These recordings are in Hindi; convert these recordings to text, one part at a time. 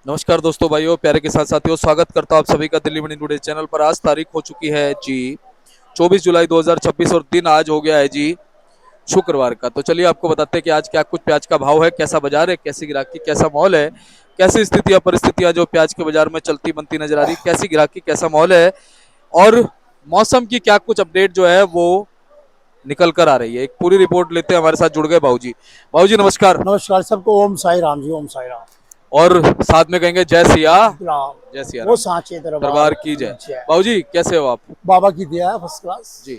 नमस्कार दोस्तों, भाइयों, प्यारे किसान साथियों, स्वागत करता हूं आप सभी का दिल्ली मंडी टुडे चैनल पर। आज तारीख हो चुकी है जी 24 जुलाई 2026 और दिन आज हो गया है जी शुक्रवार का। तो चलिए आपको बताते हैं कि आज क्या कुछ प्याज का भाव है, कैसा बाजार है, कैसी गिराकी, कैसा माहौल है, कैसी स्थितियां परिस्थितियां जो प्याज के बाजार में चलती बनती नजर आ रही, कैसी गिराकी, कैसा माहौल है और मौसम की क्या कुछ अपडेट जो है वो निकल कर आ रही है। एक पूरी रिपोर्ट लेते हैं। हमारे साथ जुड़ गए भाऊजी। भाऊजी नमस्कार। नमस्कार सबको। ओम साई राम जी। ओम साई राम। और साथ में कहेंगे जय सिया, राम। जय सिया वो राम, सांचे दरबार दरबार की की जय। जय। बाबूजी कैसे हो आप? बाबा की दया है, फर्स्ट क्लास। जी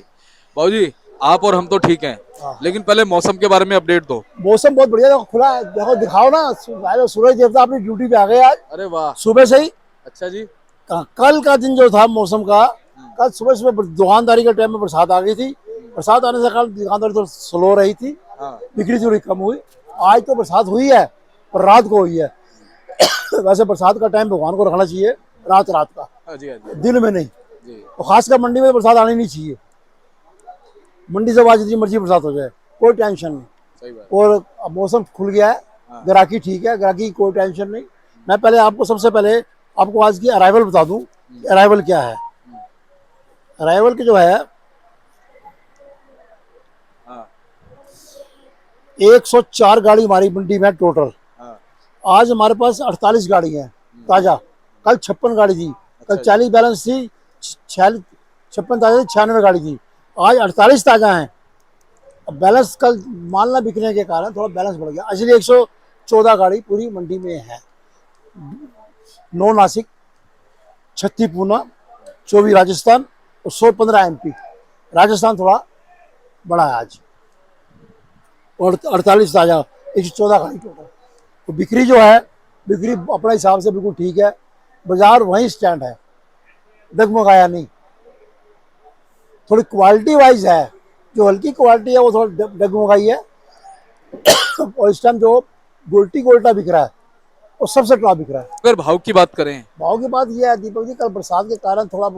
बाबूजी, आप और हम तो ठीक हैं, हाँ। लेकिन पहले मौसम के बारे में अपडेट दो। मौसम बहुत बढ़िया, देखो खुला है, देखो दिखाओ ना। सूरज देवता अपनी ड्यूटी पे आ गए आज अरे वाह, सुबह से ही। अच्छा जी। कल का दिन जो था मौसम का, कल सुबह सुबह दुकानदारी के टाइम में बरसात आ गई थी। बरसात आने से कल दुकानदारी तो स्लो रही थी, हाँ बिक्री थोड़ी कम हुई। आज तो बरसात हुई है, पर रात को हुई है। वैसे बरसात का टाइम भगवान को रखना चाहिए रात रात का, हाँ जी, हाँ जी दिन में नहीं। जी। तो खासकर मंडी में बरसात आनी नहीं चाहिए। मंडी से बाद जितनी मर्जी बरसात हो जाए कोई टेंशन नहीं। सही बात। और अब मौसम खुल गया है, हाँ। ग्राहकी ठीक है, ग्राहकी की कोई टेंशन नहीं। मैं पहले आपको सबसे पहले आपको आज की अराइवल बता दूं कि अराइवल क्या है। अराइवल की जो है हाँ 104 गाड़ी हमारी मंडी में टोटल। हाँ। आज हमारे पास 48 गाड़ी है ताज़ा। कल 56 गाड़ी थी, कल अच्छा जी। 40 बैलेंस थी, 56 ताज़ा थी, 96 गाड़ी थी। आज 48 ताज़ा हैं। अब बैलेंस कल माल ना बिकने के कारण थोड़ा बैलेंस बढ़ गया, इसलिए 114 गाड़ी पूरी मंडी में है। 9 नासिक, 36 पूना, 24 राजस्थान और 115 एमपी। राजस्थान थोड़ा बड़ा है आज। और 48 ताज़ा, 114 गाड़ी टोटल। तो बिक्री जो है, बिक्री अपने हिसाब से बिल्कुल ठीक है। बाजार वहीं स्टैंड है, डगमगाया नहीं। थोड़ी क्वालिटी वाइज है, जो हल्की क्वालिटी है वो थोड़ा डगमगाई है। और इस टाइम जो गोल्टी गोल्टा बिक रहा है वो सबसे टॉप बिक रहा है। अगर भाव की बात करें, भाव की बात यह है दीपक जी, कल बरसात के कारण थोड़ा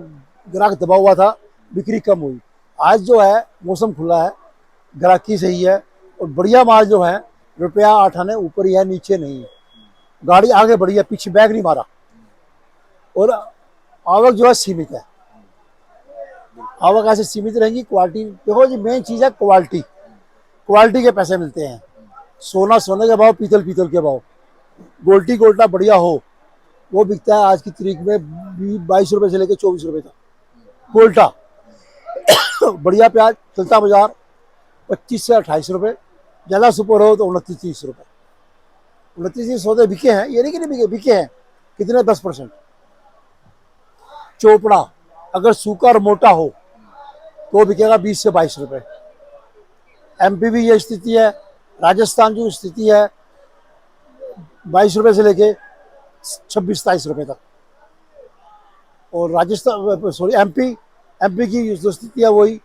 ग्राहक दबा हुआ था, बिक्री कम हुई। आज जो है मौसम खुला है, ग्राहकी सही है और बढ़िया माल जो है रुपया 8 आने ऊपर ही है, नीचे नहीं है। गाड़ी आगे बढ़ी है, पीछे बैग नहीं मारा। और आवक जो है सीमित है। आवक ऐसे सीमित रहेंगी। क्वालिटी देखो जी, मेन चीज़ है क्वालिटी। क्वालिटी के पैसे मिलते हैं। सोना सोने के भाव, पीतल पीतल के भाव। गोल्टी गोल्टा बढ़िया हो वो बिकता है आज की तारीख में 22 रुपए से लेकर 24 रुपए तक गोल्टा। बढ़िया प्याज चलता बाजार 25 से 28 रुपए, ज़्यादा सुपर हो तो 29-30 रुपए। 29-30 सौदे बिके हैं, ये नहीं कि नहीं बिके, बिके हैं। कितने? 10%। चोपड़ा अगर सूखा और मोटा हो तो बिकेगा 20 से 22 रुपए। एमपी भी ये स्थिति है, राजस्थान की स्थिति है 22 रुपए से लेके 26-27 रुपए तक। और राजस्थान सॉरी एमपी, एमपी की जो स्थिति है वही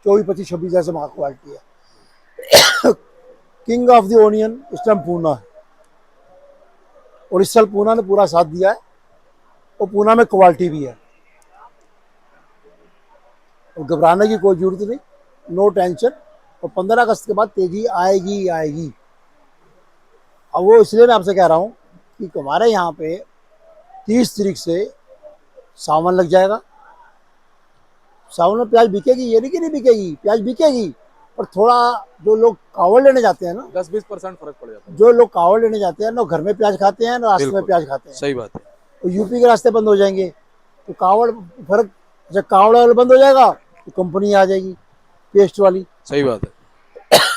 24-25-26 जैसे वहाँ क्वालिटी है। किंग ऑफ द ओनियन इस टाइम पूना है, और इस साल पूना ने पूरा साथ दिया है। और पूना में क्वालिटी भी है, और घबराने की कोई जरूरत नहीं, नो टेंशन। और 15 अगस्त के बाद तेजी आएगी ही आएगी। अब वो इसलिए मैं आपसे कह रहा हूँ कि हमारे यहाँ पे 30 तारीख से सावन लग जाएगा। सावन में प्याज बिकेगी, ये नहीं कि नहीं बिकेगी, प्याज बिकेगी। पर थोड़ा जो लोग कावड़ लेने जाते हैं ना, 10-20% फर्क पड़ जाता है। जो लोग कावड़ लेने जाते हैं ना, घर में प्याज खाते हैं ना, रास्ते में बिल्कुल प्याज खाते हैं। सही बात है। तो यूपी के रास्ते बंद हो जाएंगे तो कावड़ फर्क, जब कावड़ वाला बंद हो जाएगा तो कंपनी आ जाएगी पेस्ट वाली, सही बात है।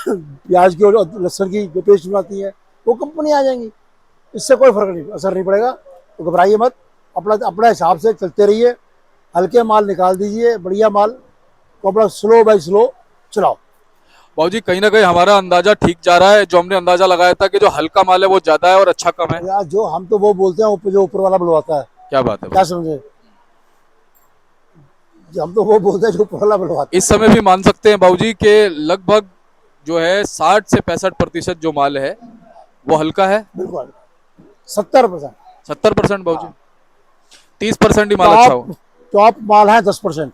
प्याज की और लहसुन की जो पेस्ट बनाती है वो कंपनी आ जाएंगी। इससे कोई फर्क नहीं, असर नहीं पड़ेगा। तो घबराइए मत, अपना अपना हिसाब से चलते रहिए। हल्के माल निकाल दीजिए, बढ़िया माल को अपना स्लो बाई स्लो चलाओ। बाबूजी कहीं ना कहीं हमारा अंदाजा ठीक जा रहा है। जो हमने अंदाजा लगाया था कि जो हल्का माल है वो ज्यादा है और अच्छा कम है। यार जो हम तो वो बोलते हैं ऊपर, जो ऊपर वाला बुलवाता है। क्या बात है क्या भाई? समझे? हम तो वो बोलते हैं जो ऊपर वाला बुलवाता इस समय भी मान सकते हैं बाबूजी के लगभग जो है 60 से 65% जो माल है वो हल्का है। है। बिल्कुल 70%। 70% बाबूजी, 30% ही माल अच्छा हो। टॉप टॉप माल है 10%,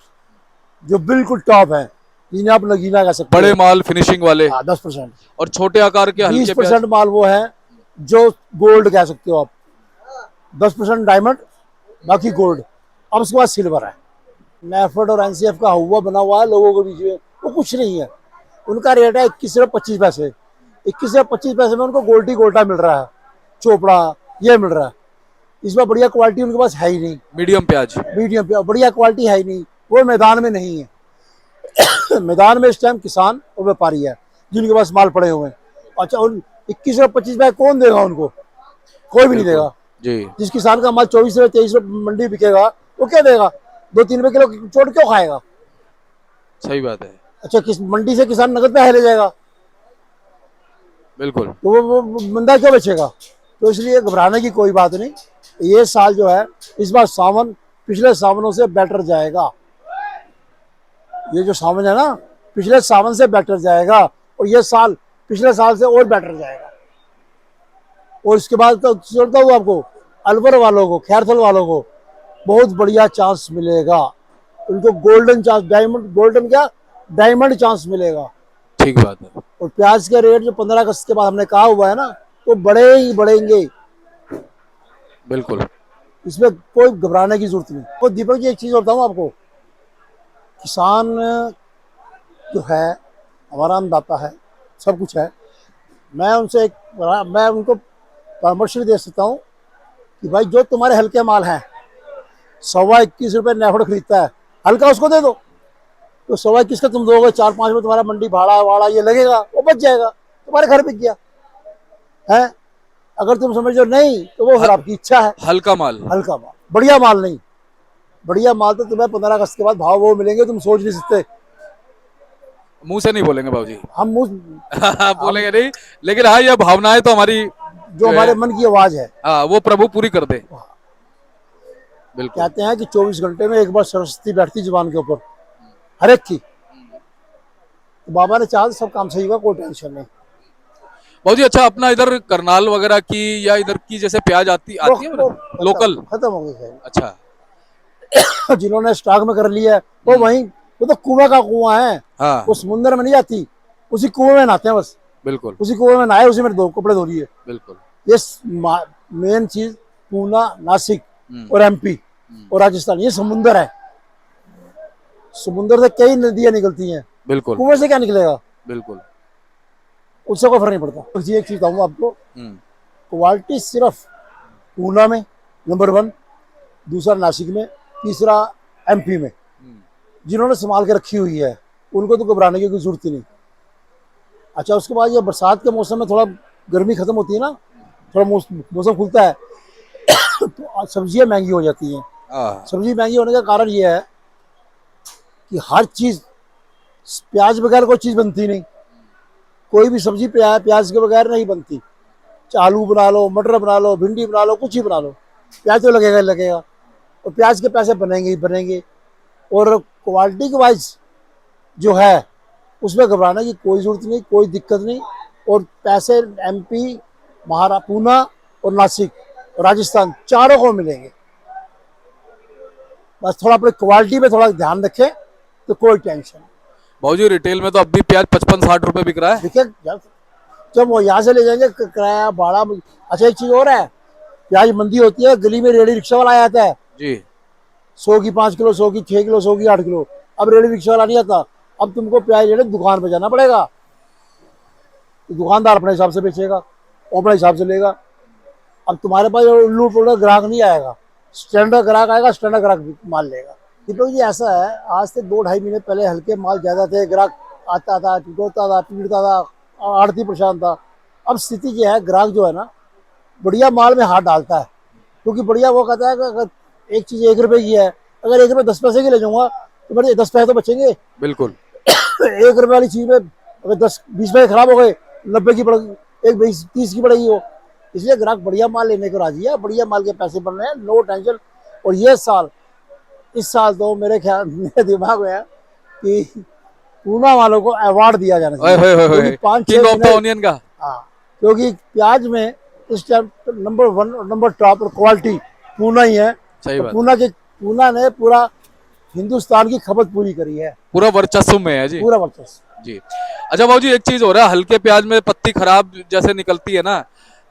जो बिल्कुल टॉप है, जिन्हें आप नगीना कह सकते बड़े हो। माल फिनिशिंग वाले। हाँ 10%। और छोटे आकार के हल्के प्याज। 20% माल वो है जो गोल्ड कह सकते हो आप, 10% डायमंड, बाकी गोल्ड। अब उसके बाद सिल्वर है। नेफेड और एनसीएफ का हुआ बना हुआ है लोगों के बीच में, वो कुछ नहीं है। उनका रेट है 21 से 25 पैसे। 21 से 25 पैसे में उनको गोल्टी गोल्टा मिल रहा है, चोपड़ा ये मिल रहा है। इसमें बढ़िया क्वालिटी उनके पास है ही नहीं। मीडियम प्याज। मीडियम पे बढ़िया क्वालिटी है ही नहीं, वो मैदान में नहीं है। मैदान में इस टाइम किसान और व्यापारी है जिनके पास माल पड़े हुए हैं। अच्छा, उन 21 और 25 पैसे कौन देगा उनको? कोई भी नहीं देगा। जी। जिस किसान का माल 24 से 23 मंडी बिकेगा, वो क्या देगा? 2-3 रुपए किलो छोड़ क्यों खाएगा? सही बात है। अच्छा, किस मंडी से किसान नगद पैसे ले जाएगा, बिल्कुल। तो वो बंदा क्यों बेचेगा? तो इसलिए घबराने की कोई बात नहीं। ये साल जो है, इस बार सावन पिछले सावनों से बेटर जाएगा। ये जो सावन है ना, पिछले सावन से बेटर जाएगा, और ये साल पिछले साल से और बेटर जाएगा। और इसके बाद तो चलता हूँ आपको, अलवर वालों को, खैरथल वालों को बहुत बढ़िया चांस मिलेगा। उनको गोल्डन चांस, डायमंड, गोल्डन क्या, डायमंड चांस मिलेगा। ठीक बात है। और प्याज के रेट जो 15 अगस्त के बाद हमने कहा हुआ है ना, तो बढ़े ही बढ़ेंगे। बिल्कुल। इसमें कोई घबराने की जरूरत नहीं। तो दीपक जी, एक चीज बताऊं आपको, किसान जो है हमारा अन्नदाता है, सब कुछ है। मैं उनको परामर्श दे सकता हूँ कि भाई, जो तुम्हारे हल्के माल हैं, 21.25 रुपये नेफेड खरीदता है, हल्का उसको दे दो। तो 21.25 का तुम दोगे, 4-5 में तुम्हारा मंडी भाड़ा वाड़ा ये लगेगा, वो बच जाएगा, तुम्हारे घर बिक गया है। अगर तुम समझो नहीं, तो वो फिर आपकी इच्छा है। हल्का माल। हल्का माल, बढ़िया माल नहीं। बढ़िया माल तो तुम्हें 15 अगस्त के बाद भाव वो मिलेंगे, तुम सोच नहीं सकते। मुंह से नहीं बोलेंगे बाबूजी। हम बोलेंगे नहीं, लेकिन हाँ, ये भावनाएं तो हमारी जो हमारे मन की आवाज है, हाँ, वो प्रभु पूरी कर दे। बिल्कुल। कहते हैं कि 24 घंटे में एक बार सरस्वती बैठती जुबान के ऊपर, हर एक की। तो बाबा ने चाहा तो सब काम सही होगा, कोई टेंशन नहीं। बाबूजी, अच्छा, अपना इधर करनाल वगैरह की या इधर की जैसे प्याज आती है लोकल? खत्म हो गई अच्छा। है। जिन्होंने स्टॉक में कर लिया है, वो वहीं, वो तो कुआं का कुआं है। हाँ। वो समुद्र में नहीं जाती, उसी कुएं में नहाते हैं बस। बिल्कुल। उसी कुएं में नहाए, उसी में दो कपड़े धो लिए। बिल्कुल। ये मेन चीज, पूना, नासिक और एमपी और राजस्थान, ये समुंदर है। समुंदर से कई नदियां निकलती हैं, बिल्कुल। कुएं से क्या निकलेगा? बिल्कुल। उससे कोई फर्क नहीं पड़ता। तो जी, एक चीज बताऊंगा आपको, क्वालिटी सिर्फ पूना में नंबर 1, दूसरा नासिक में, तीसरा एमपी में। जिन्होंने संभाल के रखी हुई है, उनको तो घबराने की कोई जरूरत ही नहीं। अच्छा, उसके बाद ये बरसात के मौसम में थोड़ा गर्मी खत्म होती है ना, थोड़ा मौसम खुलता है, तो सब्जियां महंगी हो जाती हैं। सब्जी महंगी होने का कारण ये है कि हर चीज, प्याज बगैर कोई चीज बनती नहीं। कोई भी सब्जी प्याज के बगैर नहीं बनती। आलू बना लो, मटर बना लो, भिंडी बना लो, कुछ ही बना लो, प्याज तो लगेगा ही लगेगा। और प्याज के पैसे बनेंगे ही बनेंगे। और क्वालिटी के वाइज जो है, उसमें घबराने की कोई जरूरत नहीं, कोई दिक्कत नहीं। और पैसे एमपी, पूना और नासिक और राजस्थान चारों को मिलेंगे। बस थोड़ा अपनी क्वालिटी में थोड़ा ध्यान रखें, तो कोई टेंशन नहीं। बाबूजी, रिटेल में तो अब भी प्याज 55-60 रुपए बिक रहा है। देखिए, जब वो यहाँ से ले जाएंगे, किराया भाड़ा। अच्छा, एक चीज और है, प्याज मंदी होती है, गली में रेडी रिक्शा वाला आ जाता है जी। 100 की 5 किलो, 100 की 6 किलो, 100 की 8 किलो। अब रेडी रिक्शा वाला नहीं आता, अब तुमको प्याज लेने दुकान पे जाना पड़ेगा। तो दुकानदार अपने हिसाब से बेचेगा, वो अपने हिसाब से लेगा। अब तुम्हारे पास उल्लू पुल्लू ग्राहक नहीं आएगा, स्टैंडर्ड ग्राहक आएगा, स्टैंडर्ड ग्राहक माल लेगा। दीपक जी, ऐसा है, आज से 2-2.5 महीने पहले हल्के माल ज्यादा थे, ग्राहक आता था, टूटता था, पीटता था, आड़ती परेशान था। अब स्थिति जो है, ग्राहक जो है ना, बढ़िया माल में हाथ डालता है। क्योंकि बढ़िया वो कहता है कि अगर एक चीज 1 रुपए की है, अगर 1 रुपए 10 पैसे की ले जाऊंगा, तो मेरे 10 पैसे तो बचेंगे। बिल्कुल। 1 रुपए वाली चीज में अगर 10-20 पैसे खराब हो गए, 90 की पड़ेगी, एक 20-30 की पड़ेगी वो। इसलिए ग्राहक बढ़िया माल लेने को राजी है, बढ़िया माल के पैसे बन रहे हैं, नो टेंशन। और ये साल, इस साल तो मेरे ख्याल, मेरे दिमाग में है कि पूना वालों को अवार्ड दिया जाना चाहिए, 5-6 ऑनियन का। हाँ, क्योंकि प्याज में इस टाइम नंबर 1 और नंबर टॉप और क्वालिटी पूना ही है। सही बात। पूना ने पूरा हिंदुस्तान की खपत पूरी करी है, पूरा वर्चस्व में है जी, पूरा वर्चस्व जी। अच्छा बाबूजी, एक चीज हो रहा है, हल्के प्याज में पत्ती खराब जैसे निकलती है ना,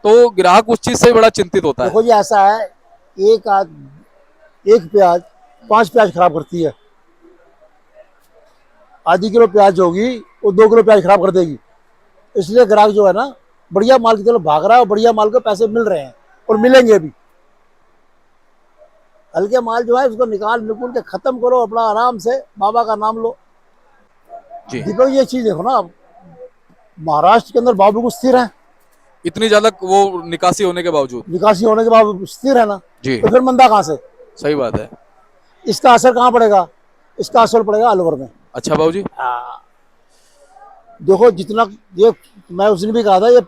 तो ग्राहक उस चीज से बड़ा चिंतित होता है। देखो जी, ऐसा है, एक प्याज 5 प्याज खराब करती है। आधी किलो प्याज होगी वो 2 किलो प्याज खराब कर देगी। इसलिए ग्राहक जो है ना बढ़िया माल की तरफ भाग रहा है और बढ़िया माल के पैसे मिल रहे हैं और मिलेंगे भी। हल्के माल जो है उसको निकुल के खत्म करो, अपना आराम से बाबा का नाम लो। जी। दीपक ये चीज देखो ना, महाराष्ट्र के अंदर भाव बिल्कुल स्थिर है, इतनी ज्यादा वो निकासी होने के बावजूद। निकासी होने के बाद स्थिर है ना, जी। तो फिर मंदा कहाँ से? सही बात है। इसका असर कहाँ पड़ेगा? इसका असर पड़ेगा अलवर में। अच्छा बाबूजी। देखो जितना ये, मैं उसने भी कहा था ये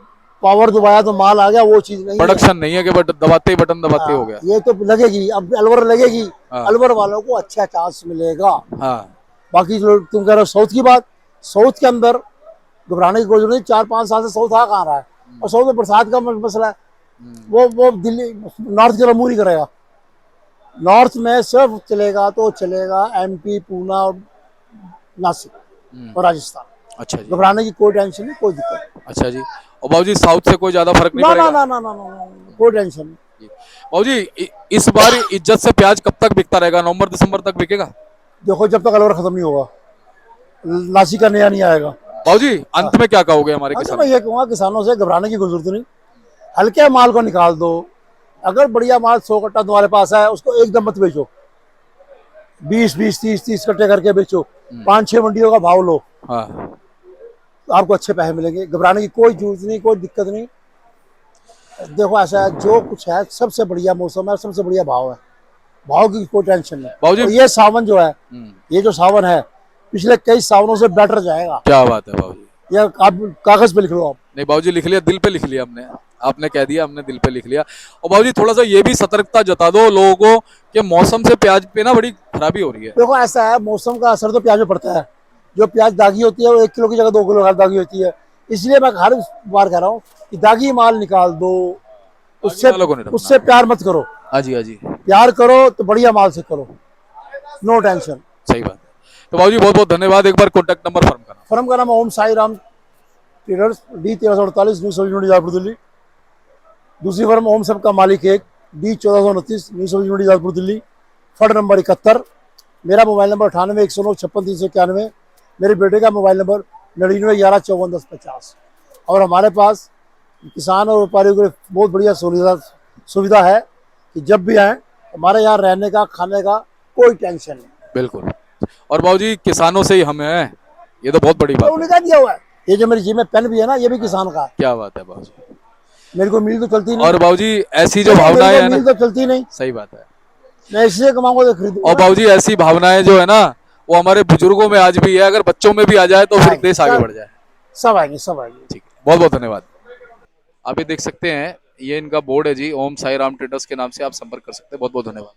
पावर दबाया तो माल आ गया, वो चीज नहीं है। प्रोडक्शन नहीं है कि दबाते ही बटन दबाते ही हो गया। ये तो लगेगी, अब अलवर लगेगी। हाँ। अलवर वालों को अच्छा चांस मिलेगा। हाँ। बाकी जो तुम कह रहे हो साउथ की बात, साउथ के अंदर घबराने की कोई जरूरत नहीं। 4-5 साल से साउथ आ कहाँ रहा है, और साउथ में बरसात का मसला है। वो दिल्ली नॉर्थ की तरफ मूव नहीं करेगा। नॉर्थ में सिर्फ चलेगा तो चलेगा एमपी, पूना और नासिक और राजस्थान। अच्छा जी। घबराने की कोई टेंशन नहीं, कोई दिक्कत नहीं। अच्छा जी। और बाबूजी साउथ से कोई ज्यादा फर्क नहीं ना पड़ेगा? ना ना ना ना ना, कोई टेंशन नहीं। बाबूजी इस बार इज्जत से प्याज कब तक बिकता रहेगा? नवंबर दिसंबर तक बिकेगा? देखो जब तक अलवर खत्म नहीं होगा, नासिक का नया नहीं आएगा। बाबूजी अंत में क्या कहोगे हमारे अच्छा, किसान? मैं ये कहूँगा किसानों से घबराने की कोई जरूरत नहीं। हल्के माल को निकाल दो। अगर बढ़िया माल 100 कट्टा तुम्हारे पास है, उसको एकदम मत बेचो। 20-20, 30-30 कट्टे करके बेचो। 5-6 मंडियों का भाव लो, हाँ। तो आपको अच्छे पैसे मिलेंगे। घबराने की कोई जरूरत नहीं, कोई दिक्कत नहीं। देखो ऐसा है, जो कुछ है सबसे बढ़िया मौसम है, सबसे बढ़िया भाव है। भाव की कोई टेंशन नहीं। बाबूजी और ये सावन जो है, ये जो सावन है पिछले कई सावनों से बेटर जाएगा। क्या बात है बाबूजी। ये आप कागज पे लिख लो आप। नहीं बाबूजी लिख लिया, दिल पे लिख लिया हमने। आपने कह दिया, हमने दिल पे लिख लिया। और बाबूजी थोड़ा सा ये भी सतर्कता जता दो लोगों को कि मौसम से प्याज पे ना बड़ी खराबी हो रही है। देखो ऐसा है, मौसम का असर तो प्याज में पड़ता है। जो प्याज दागी होती है वो 1 किलो की जगह 2 किलो दागी होती है। इसलिए मैं हर बार कह रहा हूँ कि दागी माल निकाल दो, उससे वालों को नहीं रखना। उससे प्यार मत करो। हाँ जी, हाँ जी। प्यार करो तो बढ़िया माल से करो, नो टेंशन। सही बात है। तो बाबूजी बहुत बहुत धन्यवाद। एक बार कॉन्टैक्ट नंबर फर्म करना। फर्म का नाम है Om Sai Ram traders, D 1348, new सब्जी मंडी जयपुर दिल्ली। दूसरी फर्म ओम सब का मालिक एक, D 1429, न्यू सब्जी मंडी जयपुर दिल्ली। फर्ड नंबर 71। मेरा मोबाइल नंबर 98 109 56 391। मेरे बेटे का मोबाइल नंबर 99 11 54 10 50। और हमारे पास किसान और व्यापारियों के लिए बहुत बढ़िया सुविधा है कि जब भी आए हमारे यहाँ रहने का, खाने का कोई टेंशन नहीं। बिल्कुल। और बाबूजी किसानों से ही हम हैं, ये तो बहुत बड़ी तो बात है। उन्हें क्या दिया हुआ है? ये जो मेरी जेब में पेन भी है ना, ये भी किसान का है। क्या बात है बाबूजी। मेरे को मिल तो चलती नहीं। और बाबूजी ऐसी जो भावनाएं है ना, मिल तो चलती नहीं, सही बात है। मैं इसलिए कमाऊंगा तो खरीदूंगा। और बाबूजी ऐसी भावनाएं जो है ना, वो हमारे बुजुर्गों में आज भी है। अगर बच्चों में भी आ जाए तो फिर देश आगे बढ़ जाए। सब आएंगे, सब आएंगे। ठीक है, बहुत बहुत धन्यवाद। आप ये देख सकते हैं, ये इनका बोर्ड है जी, ओम साई राम ट्रेडर्स के नाम से आप संपर्क कर सकते हैं। बहुत बहुत धन्यवाद।